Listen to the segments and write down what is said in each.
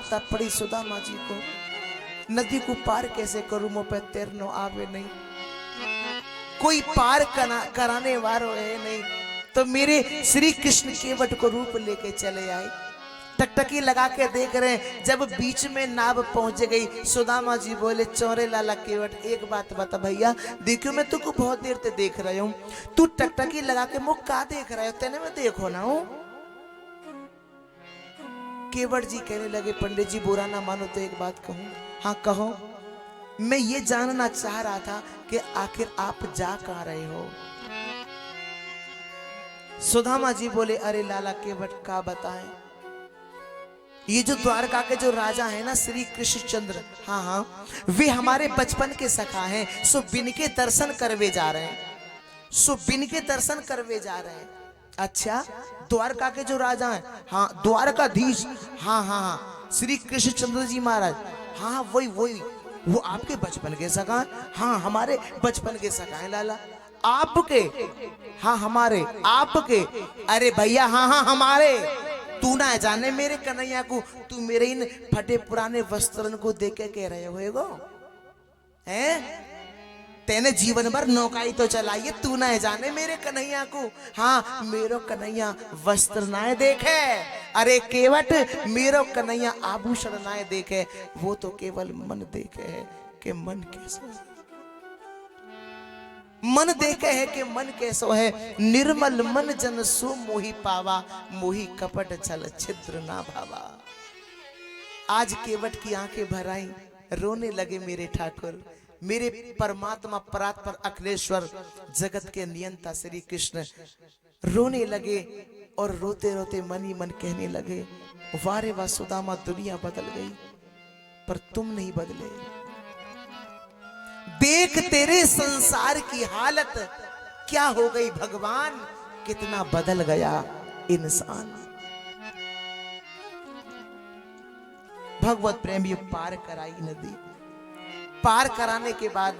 आवश्यकता पड़ी सुदामा जी को, नदी को पार कैसे करूं, मुँह पे तैरनो आवे नहीं, कोई पार कराने वालों है नहीं, तो मेरे श्री कृष्ण केवट को रूप लेके चले आए। टकटकी लगा के देख रहे हैं, जब बीच में नाव पहुंच गई, सुदामा जी बोले चौरे लाला केवट एक बात बता भैया, देखो मैं तुमको बहुत देर से देख रहा हूं, तू टकटकी लगा के मुख का देख रहा है, तेने मैं देखो ना हूं। केवट जी कहने लगे पंडित जी बुरा ना मानो तो एक बात कहूं। हाँ कहो। मैं ये जानना चाह रहा था कि आखिर आप जा कहां रहे हो। सुदामा जी बोले अरे लाला केवट का बताएं, ये जो द्वारका के जो राजा है ना श्री कृष्णचंद्र, हाँ हाँ वे हमारे बचपन के सखा हैं, सो बिन के दर्शन करवे जा रहे हैं, सो बिन के दर्शन करवे जा रहे हैं। अच्छा द्वारका के जो राजा हैं, हाँ द्वारकाधीश, हाँ हाँ हाँ श्री कृष्णचंद्र जी महाराज, हाँ वही वही, वो आपके बचपन के सखा हैं। हाँ हमारे बचपन के सखा हैं लाला। आपके? हाँ हमारे। आपके? अरे भैया हाँ हाँ हमारे। तू ना जाने मेरे कन्हैया को, तू मेरे इन फटे पुराने वस्त्रन को देख के कह रहे हो हैं? तेने जीवन भर नौकाई तो चलाई है, तू ना जाने मेरे कन्हैया को। हाँ मेरो कन्हैया वस्त्र ना देखे, अरे केवट मेरो कन्हैया आभूषण ना देखे, वो तो केवल मन देखे है कि मन कैसा, मन देखे है कि मन कैसो है, निर्मल मन जन सो मोहि पावा, मोहि कपट छल छिद्र ना भावा। आज केवट की आंखें भर आई, रोने लगे मेरे ठाकुर, मेरे परमात्मा परात्पर अखिलेश्वर जगत के नियंता श्री कृष्ण रोने लगे, और रोते रोते मन ही मन कहने लगे वारे वाह सुदामा दुनिया बदल गई पर तुम नहीं बदले। देख तेरे संसार की हालत क्या हो गई भगवान, कितना बदल गया इंसान। भगवत प्रेम ये पार कराई नदी, पार कराने के बाद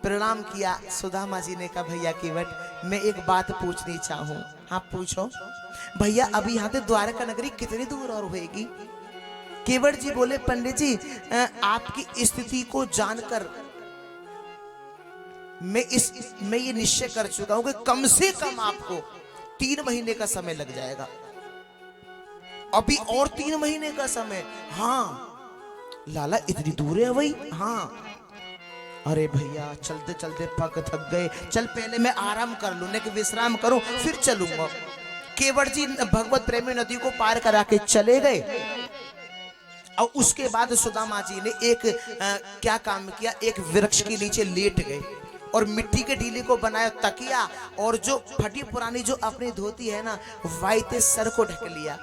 प्रणाम किया। सुदामा जी ने कहा भैया केवट मैं एक बात पूछनी चाहूं। हाँ पूछो भैया, अभी यहाँ से द्वारका नगरी कितनी दूर और होएगी? केवट जी बोले पंडित जी आपकी स्थिति को जानकर मैं ये निश्चय कर चुका हूं कि कम से कम आपको 3 महीने का समय लग जाएगा। अभी और 3 महीने का समय? हाँ लाला इतनी दूर है वही? हाँ। अरे भैया चलते चलते पग थक गए, चल पहले मैं आराम कर लूं, कि विश्राम करूं फिर चलूंगा। केवट जी भगवत प्रेमी नदी को पार करा के चले गए, और उसके बाद सुदामा जी ने एक क्या काम किया, एक वृक्ष के नीचे लेट गए और मिट्टी के ढीले को बनाया तकिया, और जो फटी पुरानी जो अपनी धोती है ना वाइते सर को ढक लिया।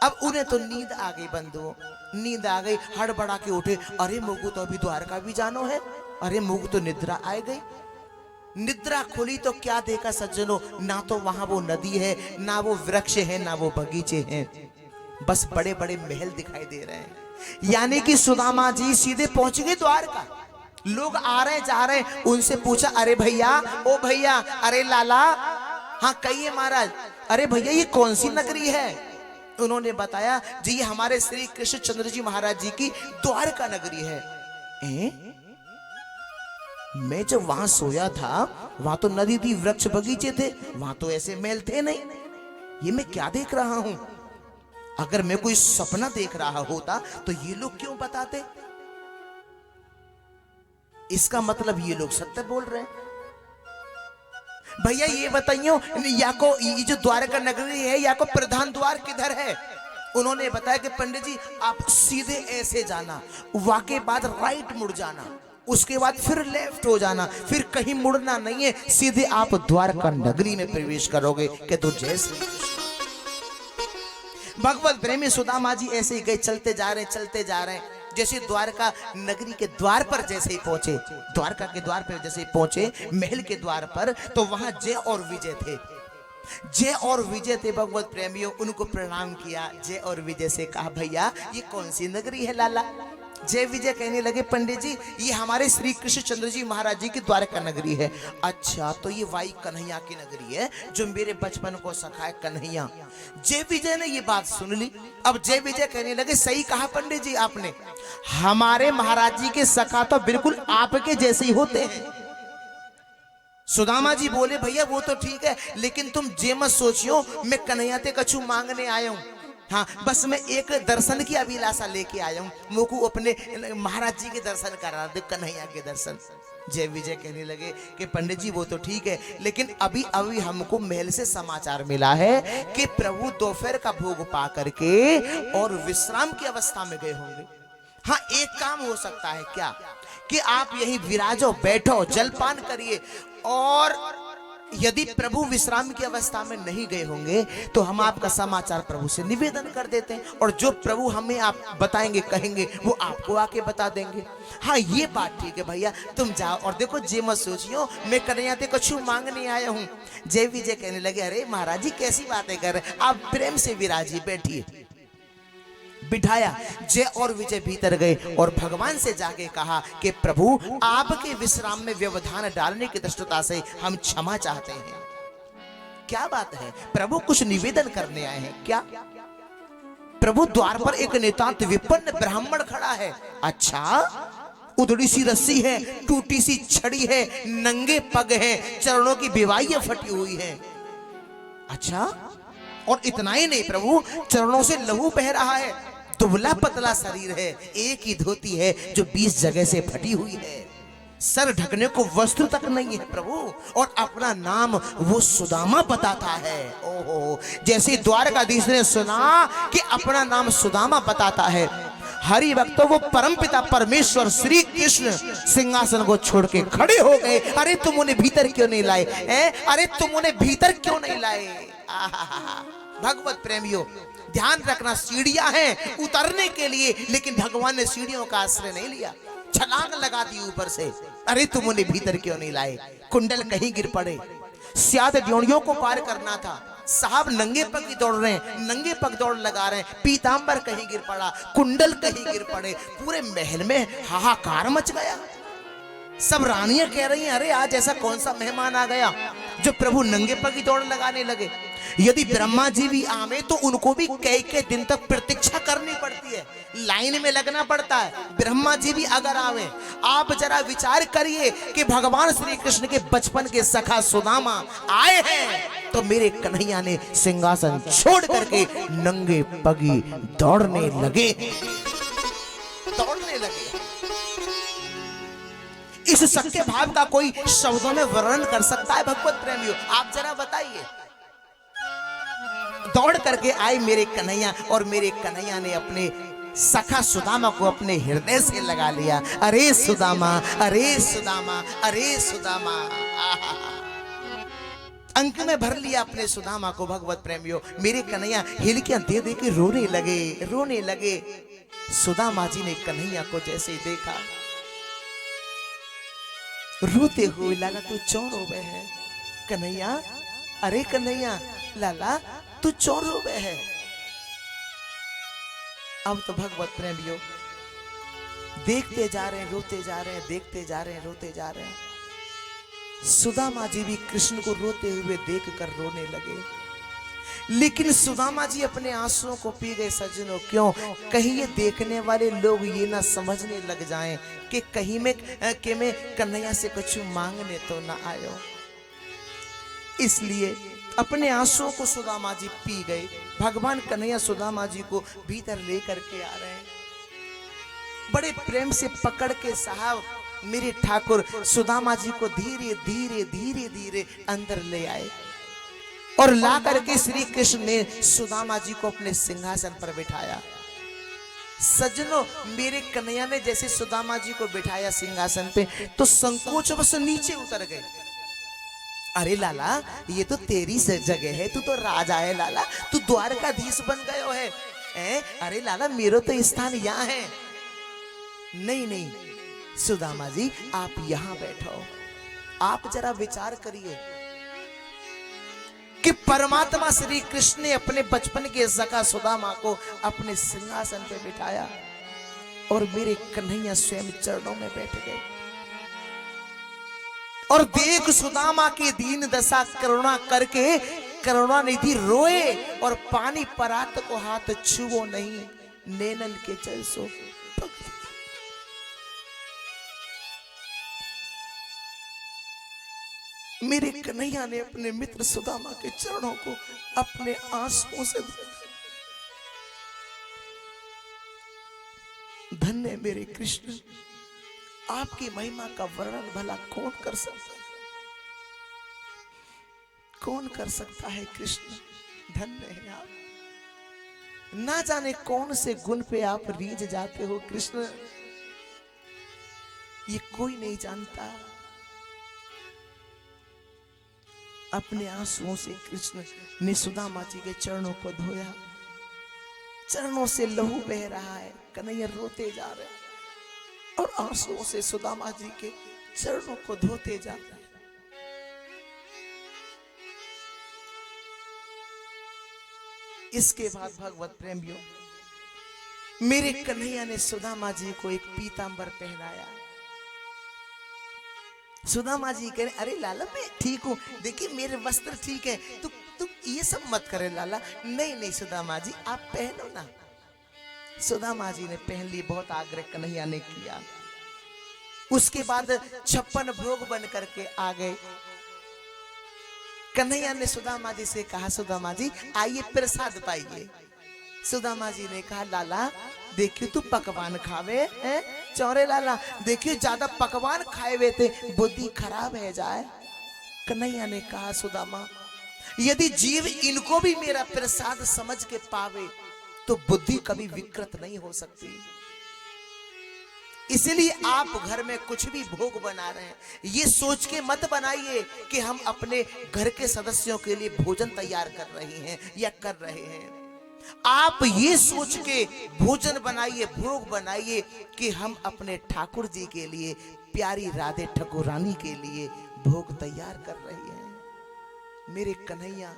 अब उन्हें तो नींद आ गई बंधुओं, नींद आ गई, हड़बड़ा के उठे, अरे मुगु तो अभी द्वारका भी जानो है, अरे मुगु तो निद्रा आ गई। निद्रा खुली तो क्या देखा सज्जनों, ना तो वहां वो नदी है, ना वो वृक्ष है, ना वो बगीचे हैं, बस बड़े बड़े महल दिखाई दे रहे हैं। यानी कि सुदामा जी सीधे पहुंच गए द्वारका। लोग आ रहे जा रहे, उनसे पूछा अरे भैया, ओ भैया, अरे लाला, हाँ कहिए महाराज, अरे भैया ये कौन सी नगरी है? उन्होंने बताया जी ये हमारे श्री कृष्णचंद्र जी महाराज जी की द्वारका नगरी है। मैं जब वहां सोया था वहां तो नदी थी, वृक्ष बगीचे थे, वहां तो ऐसे महल थे नहीं, ये मैं क्या देख रहा हूं? अगर मैं कोई सपना देख रहा होता तो ये लोग क्यों बताते? इसका मतलब ये लोग सत्य बोल रहे हैं। भैया ये बताइयो या को ये जो द्वारका नगरी है या को प्रधान द्वार किधर है? उन्होंने बताया कि पंडित जी आप सीधे ऐसे जाना, वहां के बाद राइट मुड़ जाना, उसके बाद फिर लेफ्ट हो जाना, फिर कहीं मुड़ना नहीं है, सीधे आप द्वारका नगरी में प्रवेश करोगे। कि तो जैसे भगवत प्रेमी सुदामा जी ऐसे ही गए, चलते जा रहे हैं। जैसे द्वारका नगरी के द्वार पर जैसे ही पहुंचे, द्वारका के द्वार पर जैसे ही पहुंचे, महल के द्वार पर, तो वहां जय और विजय थे। जय और विजय थे भगवत प्रेमियों, उनको प्रणाम किया। जय और विजय से कहा भैया ये कौन सी नगरी है लाला? जय विजय कहने लगे पंडित जी ये हमारे श्री कृष्ण चंद्र जी महाराज जी की द्वारका नगरी है। अच्छा तो ये वाई कन्हैया की नगरी है जो मेरे बचपन को सखाए कन्हैया। जय विजय ने ये बात सुन ली। अब जय विजय कहने लगे सही कहा पंडित जी आपने, हमारे महाराज जी के सखा तो बिल्कुल आपके जैसे ही होते हैं। सुदामा जी बोले भैया वो तो ठीक है लेकिन तुम जे मत सोचियो मैं कन्हैया ते कछु मांगने आया हूं। हाँ बस मैं एक दर्शन की अभिलाषा लेके आया हूँ, मुझको अपने महाराज जी के दर्शन करा दे, कन्हैया के दर्शन। जय विजय कहने लगे कि पंडित जी वो तो ठीक है लेकिन अभी अभी हमको महल से समाचार मिला है कि प्रभु दोपहर का भोग पा करके और विश्राम की अवस्था में गए होंगे। हाँ एक काम हो सकता है क्या कि आप यही विराजो, बैठो, जलपान करिए और यदि प्रभु विश्राम की अवस्था में नहीं गए होंगे तो हम आपका समाचार प्रभु से निवेदन कर देते हैं और जो प्रभु हमें आप बताएंगे कहेंगे वो आपको आके बता देंगे। हाँ ये बात ठीक है भैया तुम जाओ और देखो जे मत सोचियो मैं कन्हैया ते कुछ मांगने आया हूँ। जय विजय कहने लगे अरे महाराज जी कैसी बातें कर रहे, आप प्रेम से विराजिए, बैठिए। बिठाया, जय और विजय भीतर गए और भगवान से जाके कहा कि प्रभु आपके विश्राम में व्यवधान डालने की दृष्टता से हम क्षमा चाहते हैं। क्या बात है प्रभु कुछ निवेदन करने आए हैं क्या? प्रभु द्वार पर एक नितांत विपन्न ब्राह्मण खड़ा है। अच्छा उधड़ी सी रस्सी है, टूटी सी छड़ी है, नंगे पग है, चरणों की बिवाइयां फटी हुई है। अच्छा और इतना ही नहीं प्रभु चरणों से लहू बह रहा है, दुबला पतला शरीर है, एक ही धोती है जो 20 जगह से फटी हुई है, सर ढकने को वस्त्र तक नहीं है प्रभु, और अपना नाम वो सुदामा बताता है। ओहो जैसे द्वारकाधीश ने सुना कि अपना नाम सुदामा बताता है, हरि भक्तों वो परमपिता परमेश्वर श्री कृष्ण सिंहासन को छोड़ के खड़े हो गए। अरे तुम उन्हें भीतर क्यों नहीं लाए? अरे तुम उन्हें भीतर क्यों नहीं लाए? भगवत प्रेमियों ध्यान रखना, सीढ़ियां हैं उतरने के लिए लेकिन भगवान ने सीढ़ियों का आश्रय नहीं लिया, छलांग लगा दी ऊपर से। अरे तुम उन्हें भीतर क्यों नहीं लाए? कुंडल कहीं गिर पड़े, स्याद ड्योड़ियों को पार करना था, साहब नंगे पग दौड़ रहे हैं, नंगे पग दौड़ लगा रहे हैं, पीतांबर कहीं गिर पड़ा, कुंडल कहीं गिर पड़े, पूरे महल में हाहाकार मच गया। सब रानियां कह रही हैं अरे आज ऐसा कौन सा मेहमान आ गया जो प्रभु नंगे पग दौड़ लगाने लगे। यदि ब्रह्मा जी भी आवे तो उनको भी कई दिन तक प्रतीक्षा करनी पड़ती है, लाइन में लगना पड़ता है। ब्रह्मा जी भी अगर आवे, आप जरा विचार करिए कि भगवान श्री कृष्ण के बचपन के सखा सुदामा आए हैं तो मेरे कन्हैया ने सिंहासन छोड़ करके नंगे पगी दौड़ने लगे, दौड़ने लगे। इस सच्चे भाव का कोई शब्दों में वर्णन कर सकता है भगवत प्रेमियों? आप जरा बताइए। दौड़ करके आए मेरे कन्हैया और मेरे कन्हैया ने अपने सखा सुदामा को अपने हृदय से लगा लिया। अरे सुदामा, अरे सुदामा, अरे सुदामा, अंक में भर लिया अपने सुदामा को। भगवत प्रेमियों मेरे कन्हैया हिलकियां दे दे के रोने लगे, रोने लगे। सुदामा जी ने कन्हैया को जैसे ही देखा रोते हुए, लाला तू क्यों रोवे है? कन्हैया, अरे कन्हैया, लाला तू क्यों रोवे है? अब तो भगवत प्रेमियों देखते जा रहे हैं, रोते जा रहे हैं, देखते जा रहे हैं, रोते जा रहे हैं। सुदामा जी भी कृष्ण को रोते हुए देखकर रोने लगे, लेकिन सुदामा जी अपने आंसुओं को पी गए। सज्जनों क्यों? कहीं ये देखने वाले लोग ये ना समझने लग जाएं कि कहीं में कि मैं कन्हैया से कुछ मांगने तो ना आयो। इसलिए अपने आंसुओं को सुदामा जी पी गए। भगवान कन्हैया सुदामा जी को भीतर लेकर के आ रहे हैं, बड़े प्रेम से पकड़ के साहब मेरे ठाकुर सुदामा जी को धीरे धीरे धीरे धीरे अंदर ले आए और ला करके श्री कृष्ण ने सुदामा जी को अपने सिंहासन पर बिठाया। सज्जनों मेरे कन्हैया ने जैसे सुदामा जी को बिठाया सिंहासन पे तो संकोच बस नीचे उतर गए। अरे लाला ये तो तेरी जगह है, तू तो राजा है लाला, तू द्वारकाधीश बन गयो है। अरे लाला मेरो तो स्थान यहाँ है। नहीं नहीं सुदामा जी आप यहाँ बैठो। आप जरा विचार करिए कि परमात्मा श्री कृष्ण ने अपने बचपन के सखा सुदामा को अपने सिंहासन पे बिठाया। और मेरे कन्हैया स्वयं चरणों में बैठ गए। और देख सुदामा की दीन दशा करुणा करके करुणानिधि रोए और पानी परात को हाथ छुओ नहीं, नैनन के जल सो। मेरे कन्हैया ने अपने मित्र सुदामा के चरणों को अपने आंसुओं से धोया। धन्य मेरे कृष्ण, आपकी महिमा का वर्णन भला कौन कर सकता है? कौन कर सकता है कृष्ण? धन्य है आप। ना जाने कौन से गुण पे आप रीझ जाते हो कृष्ण, ये कोई नहीं जानता। अपने आंसुओं से कृष्ण ने सुदामा जी के चरणों को धोया। चरणों से लहू बह रहा है, कन्हैया रोते जा रहे हैं और आंसुओं से सुदामा जी के चरणों को धोते जा रहे हैं। इसके बाद भगवत प्रेमियों, मेरे कन्हैया ने सुदामा जी को एक पीतांबर पहनाया। सुदामा जी कह रहे, अरे लाला मैं ठीक हूं, देखिए मेरे वस्त्र ठीक है, तुम ये सब मत करे लाला। नहीं नहीं सुदामा जी आप पहनो ना। सुदामा जी ने पहन ली, बहुत आग्रह कन्हैया ने किया। उसके बाद 56 भोग बन करके आ गए। कन्हैया ने सुदामा जी से कहा, सुदामा जी आइए प्रसाद पाइए। सुदामा जी ने कहा, लाला देखियो तू पकवान खावे हैं, चौरे लाला देखियो ज्यादा पकवान खाए हुए थे, बुद्धि खराब है जाए। कन्हैया ने कहा, सुदामा यदि जीव इनको भी मेरा प्रसाद समझ के पावे तो बुद्धि कभी विकृत नहीं हो सकती। इसलिए आप घर में कुछ भी भोग बना रहे हैं, ये सोच के मत बनाइए कि हम अपने घर के सदस्यों के लिए भोजन तैयार कर रहे हैं या कर रहे हैं। आप ये सोच के भोजन बनाइए, भोग बनाइए कि हम अपने ठाकुर जी के लिए, प्यारी राधे ठकुरानी के लिए भोग तैयार कर रहे हैं। मेरे कन्हैया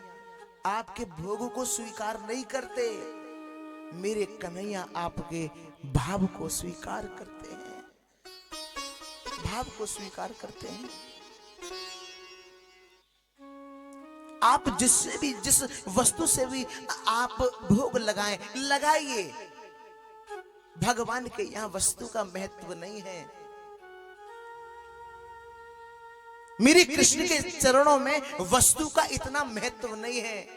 आपके भोगों को स्वीकार नहीं करते, मेरे कन्हैया आपके भाव को स्वीकार करते हैं, भाव को स्वीकार करते हैं। आप जिससे भी, जिस वस्तु से भी आप भोग लगाएं, लगाइए। भगवान के यहां वस्तु का महत्व नहीं है। मेरे कृष्ण के चरणों में वस्तु का इतना महत्व नहीं है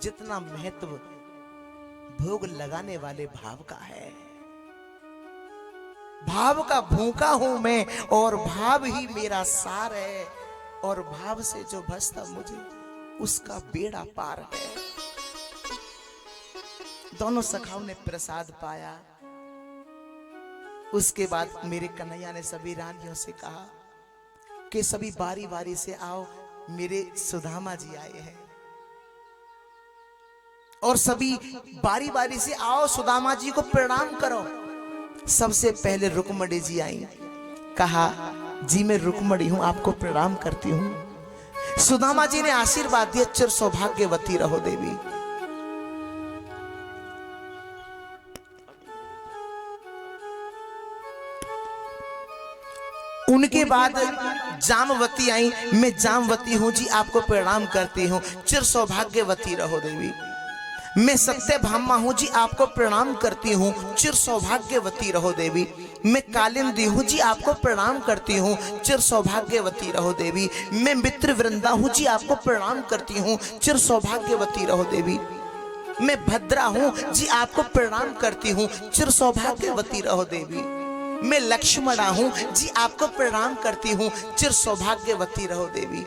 जितना महत्व भोग लगाने वाले भाव का है। भाव का भूखा हूं मैं और भाव ही मेरा सार है, और भाव से जो भजता मुझे उसका बेड़ा पार है। दोनों सखाओं ने प्रसाद पाया। उसके बाद मेरे कन्हैया ने सभी रानियों से कहा कि सभी बारी बारी से आओ, मेरे सुदामा जी आए हैं, और सभी बारी बारी से आओ सुदामा जी को प्रणाम करो। सबसे पहले रुक्मणी जी आई। कहा, जी मैं रुक्मणी हूं, आपको प्रणाम करती हूं। सुदामा जी ने आशीर्वाद दिया, चिर सौभाग्यवती रहो देवी। उनके बाद जामवती आई। मैं जामवती हूं जी, आपको प्रणाम करती हूं, चिर सौभाग्यवती रहो देवी। मैं सत्यभामा हूं जी, आपको प्रणाम करती हूं, चिर सौभाग्यवती रहो देवी। मैं कालिंदी हूं जी, आपको प्रणाम करती हूं, चिर सौभाग्यवती रहो देवी। मैं मित्र वृंदा हूं जी, आपको प्रणाम करती हूं, चिर सौभाग्यवती रहो देवी। मैं भद्रा हूं जी, आपको प्रणाम करती हूं, चिर सौभाग्यवती रहो देवी। मैं लक्ष्मणा हूं जी, आपको प्रणाम करती हूं, चिर सौभाग्यवती रहो देवी।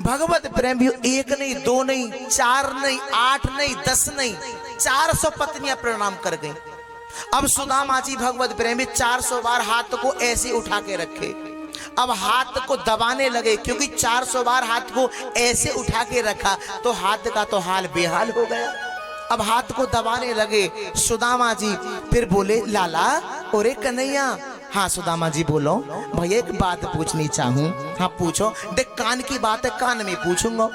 भगवत प्रेमियों, एक नहीं, दो नहीं, चार नहीं, 8 नहीं, 10 नहीं, 400 पत्नियां प्रणाम कर गईं। अब सुदामा जी भगवत प्रेमी 400 बार हाथ को ऐसे उठा के रखे। अब हाथ को दबाने लगे, क्योंकि 400 बार हाथ को ऐसे उठा के रखा तो हाथ का तो हाल बेहाल हो गया। अब हाथ को दबाने लगे सुदामा जी। फिर बोले, लाला ओरे कन्हैया। हाँ सुदामा जी बोलो। भैया एक बात पूछनी चाहूं। हाँ पूछो। देख कान की बात है, कान में पूछूंगा।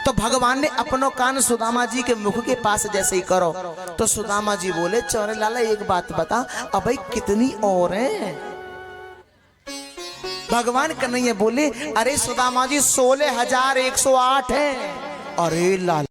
तो भगवान ने अपनो कान सुदामा जी के मुख के पास जैसे ही करो तो सुदामा जी बोले, चौरे लाला एक बात बता, अब भाई कितनी और हैं? भगवान कन्हैया बोले, अरे सुदामा जी 16,108 हैं। अरे लाला,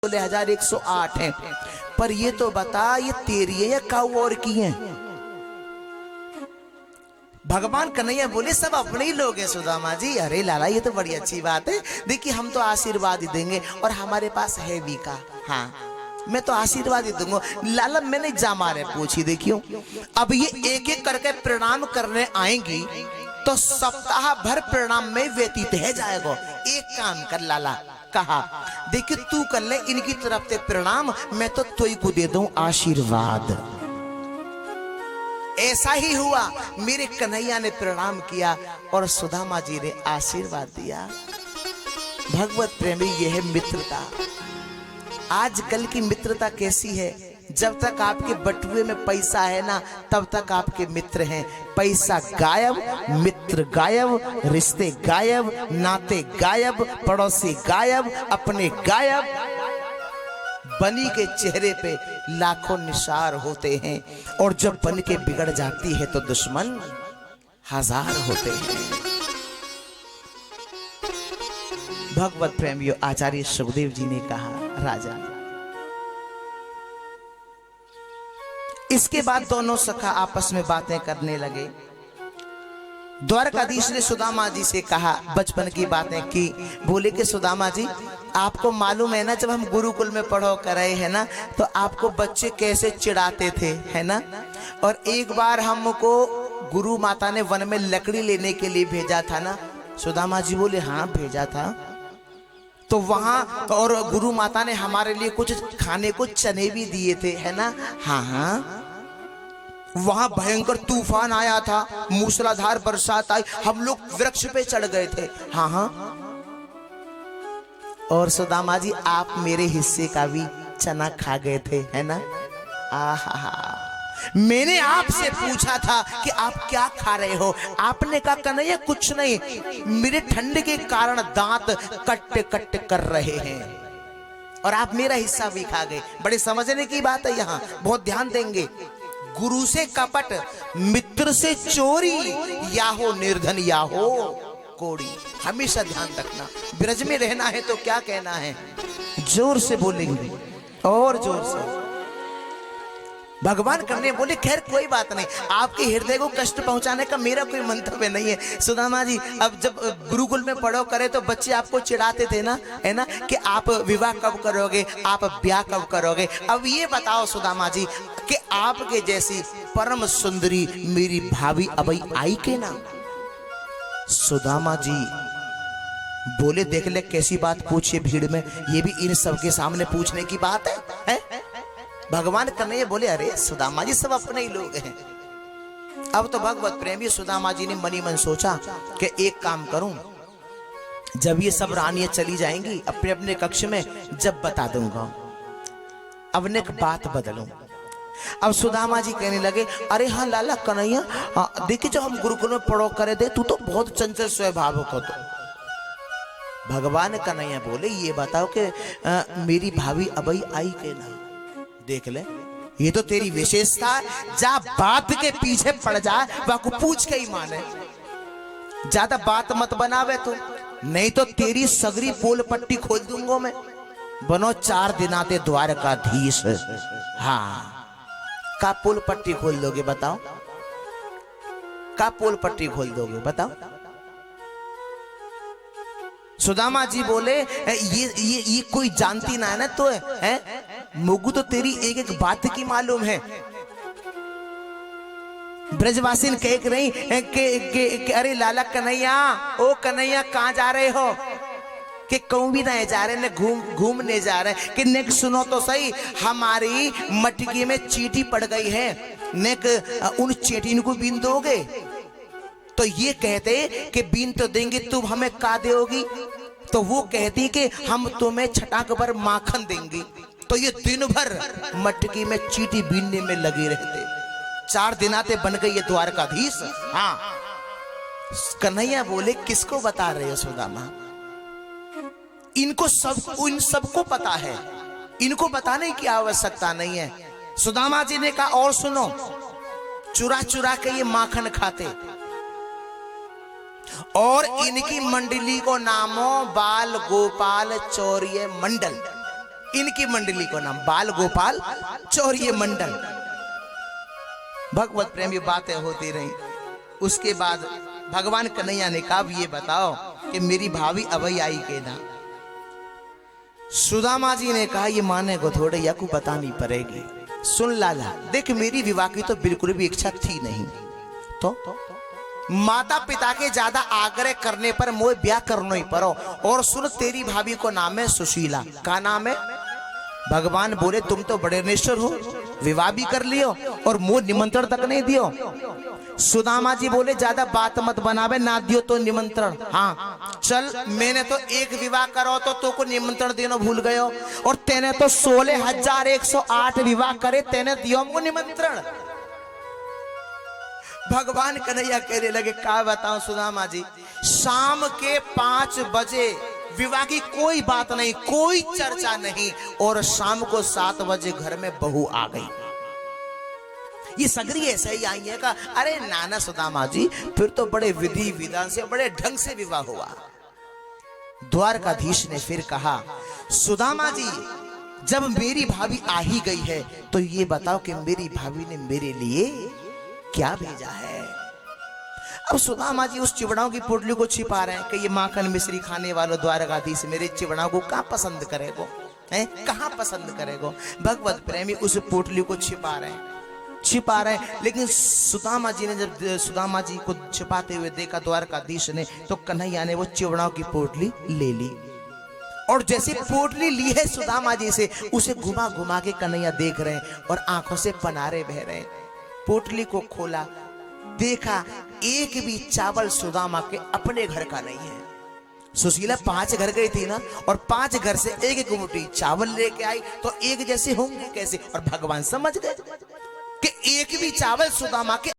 बोले 1,108 हैं। पर ये तो बता, ये तेरी है या काऊ और की है? भगवान कन्हैया बोले, सब अपने ही लोग हैं सुदामा जी। अरे लाला, ये तो बड़ी अच्छी बात है। देखिए, हम तो आशीर्वाद ही देंगे और हमारे पास है भी का। हाँ, मैं तो आशीर्वाद ही दूंगा। लाला, मैंने जमाने पूछी, देखियो अब ये एक एक करके प्रणाम करने आएंगी तो सप्ताह भर प्रणाम में व्यतीत है जाएगा। एक काम कर लाला, कहा देखिए तू कर ले इनकी तरफ से प्रणाम, मैं तो तुई को दे दूं आशीर्वाद। ऐसा ही हुआ, मेरे कन्हैया ने प्रणाम किया और सुदामा जी ने आशीर्वाद दिया। भगवत प्रेमी, यह है मित्रता। आजकल की मित्रता कैसी है? जब तक आपके बटुए में पैसा है ना, तब तक आपके मित्र हैं। पैसा गायब, मित्र गायब, रिश्ते गायब, नाते गायब, पड़ोसी गायब, अपने गायब। बनी के चेहरे पे लाखों निशार होते हैं और जब बन के बिगड़ जाती है तो दुश्मन हजार होते हैं। भगवत प्रेमियों, आचार्य सुखदेव जी ने कहा, राजा। इसके बाद दोनों सखा आपस में बातें करने लगे। द्वारकाधीश ने सुदामा जी से कहा, बचपन की बातें की। बोले कि सुदामा जी, आपको मालूम है ना, जब हम गुरुकुल में पढ़ो कर रहे हैं ना, तो आपको बच्चे कैसे चिढ़ाते थे, है ना? और एक बार हमको गुरु माता ने वन में लकड़ी लेने के लिए भेजा था ना? सुदामा जी बोले, हाँ भेजा था। तो वहां और गुरु माता ने हमारे लिए कुछ खाने को चने भी दिए थे, है ना? हाँ हाँ। वहां भयंकर तूफान आया था, मूसलाधार बरसात आई, हम लोग वृक्ष पे चढ़ गए थे। हाँ हाँ। और सुदामा जी, आप मेरे हिस्से का भी चना खा गए थे, है ना? आहा। मैंने आपसे पूछा था कि आप क्या खा रहे हो? आपने कहा, कन्हैया कुछ नहीं, मेरे ठंड के कारण दांत कट कट कर रहे हैं। और आप मेरा हिस्सा भी खा गए। बड़े समझने की बात है, यहाँ बहुत ध्यान देंगे। गुरु से कपट, मित्र से चोरी, या हो निर्धन या हो कोड़ी। हमेशा ध्यान रखना। ब्रज में रहना है तो क्या कहना है, जोर से बोलेंगे और जोर से। भगवान करने बोले, खैर कोई बात नहीं, आपके हृदय को कष्ट पहुंचाने का मेरा कोई मंतव्य नहीं है। सुदामा जी, अब जब गुरुकुल में पढ़ो करे तो बच्चे आपको चिढ़ाते थे ना, है ना, कि आप विवाह कब करोगे, आप ब्याह कब करोगे। अब ये बताओ सुदामा जी कि आपके जैसी परम सुंदरी मेरी भाभी अबई आई के ना? सुदामा जी बोले, देख ले कैसी बात पूछिए भीड़ में, ये भी इन सबके सामने पूछने की बात है? भगवान कन्हैया बोले, अरे सुदामा जी सब अपने ही लोग हैं। अब तो भगवत प्रेमी सुदामा जी ने मनी मन सोचा कि एक काम करूं, जब ये सब रानियां चली जाएंगी अपने अपने कक्ष में, जब बता दूंगा। अब ने बात बदलूं। अब सुदामा जी कहने लगे, अरे हाँ लाला कन्हैया, देखिए जब हम गुरुकुल में पढ़ो करे थे, तू तो बहुत चंचल स्वभाव को। तो भगवान कन्हैया बोले, ये बताओ कि मेरी भाभी अबई आई के ना? देख ले, ये तो तेरी विशेषता। जा बात के पीछे पड़ जा, वाको पूछ के ही माने। ज्यादा बात मत बनावे तो, नहीं तो तेरी सगरी पोल पट्टी खोल दूंगा मैं। बनो 4 दिनाते द्वारकाधीश। हाँ, का पोल पट्टी खोल दोगे बताओ? का पोल पट्टी खोल दोगे बताओ? सुदामा जी बोले, ये कोई जानती ना है ना तो है? मुगु तो तेरी एक एक बात की मालूम है। ब्रजवासी कह रही कि अरे लाला कन्हैया, ओ कन्हैया कहाँ जा रहे हो? कि कहूं भी नहीं जा रहे, ने घूमने जा रहे। कि नेक सुनो तो सही, हमारी मटकी में चींटी पड़ गई है, नेक उन चींटी को बीन दोगे? तो ये कहते कि बीन तो देंगे, तुम हमें का दोगी? तो वो कहती कि हम तुम्हें छटाक भर माखन देंगे। तो ये दिन भर मटकी में चीटी बीनने में लगे रहते। 4 दिन आते बन गई ये द्वारकाधीश। हाँ, कन्हैया बोले किसको बता रहे हो सुदामा? इनको इन सबको पता है, इनको बताने की आवश्यकता नहीं है। सुदामा जी ने कहा और सुनो, चुरा चुरा के ये माखन खाते और इनकी मंडली को नामो बाल गोपाल चौर्य मंडल। इनकी मंडली को नाम बाल गोपाल चौर्य मंडल। भगवत प्रेमी बातें होती रही। उसके बाद भगवान कन्हैया ने कहा ये बताओ कि मेरी भाभी अभय आई के ना? सुदामा जी ने कहा ये माने को थोड़े या को बतानी पड़ेगी। सुन लाला, देख मेरी विवाह की तो बिल्कुल भी इच्छा थी नहीं, तो माता पिता के ज्यादा आग्रह करने पर मोह ब्याह करना ही पड़ो। और सुन, तेरी भाभी को नाम है सुशीला। का नाम है? भगवान बोले तुम तो बड़े निष्ठुर हो, विवाह भी कर लियो और मुंह निमंत्रण तक नहीं दियो। सुदामा जी बोले ज्यादा बात मत बनावे, ना दियो तो निमंत्रण। हाँ चल, मैंने तो एक विवाह करो तो को निमंत्रण देना भूल गयो, और तेने तो 16,108 विवाह करे, तेने दियो हमको निमंत्रण। भगवान कन्हैया कहने लगे क्या बताऊं सुदामा जी, शाम के 5 बजे विवाह की कोई बात नहीं, कोई चर्चा नहीं, और शाम को 7 बजे घर में बहू आ गई। ये सगरी ऐसे ही आई है का? अरे नाना सुदामा जी, फिर तो बड़े विधि विधान से बड़े ढंग से विवाह हुआ। द्वारकाधीश ने फिर कहा सुदामा जी, जब मेरी भाभी आ ही गई है तो ये बताओ कि मेरी भाभी ने मेरे लिए क्या भेजा है? अब सुदामा जी उस चिवड़ाओं की पोटली को छिपा रहे हैं कि ये माखन मिश्री खाने वालों द्वारकाधीश मेरे चिवड़ाओं को कहाँ पसंद करेगो, हैं कहाँ पसंद करेगो? भगवत प्रेमी उस पोटली को छिपा रहे हैं। लेकिन सुदामा जी ने जब सुदामा जी को छिपाते हुए देखा द्वारकाधीश ने, तो कन्हैया ने वो चिवड़ाओं की पोटली ले ली, और जैसे पोटली ली है सुदामा जी से, उसे घुमा घुमा के कन्हैया देख रहे हैं और आंखों से पनारे बह रहे हैं। पोटली को खोला, देखा एक भी चावल सुदामा के अपने घर का नहीं है। सुशीला 5 घर गई थी ना, और 5 घर से एक एक मुट्ठी चावल लेके आई, तो एक जैसे होंगे कैसे? और भगवान समझ गए कि एक भी चावल सुदामा के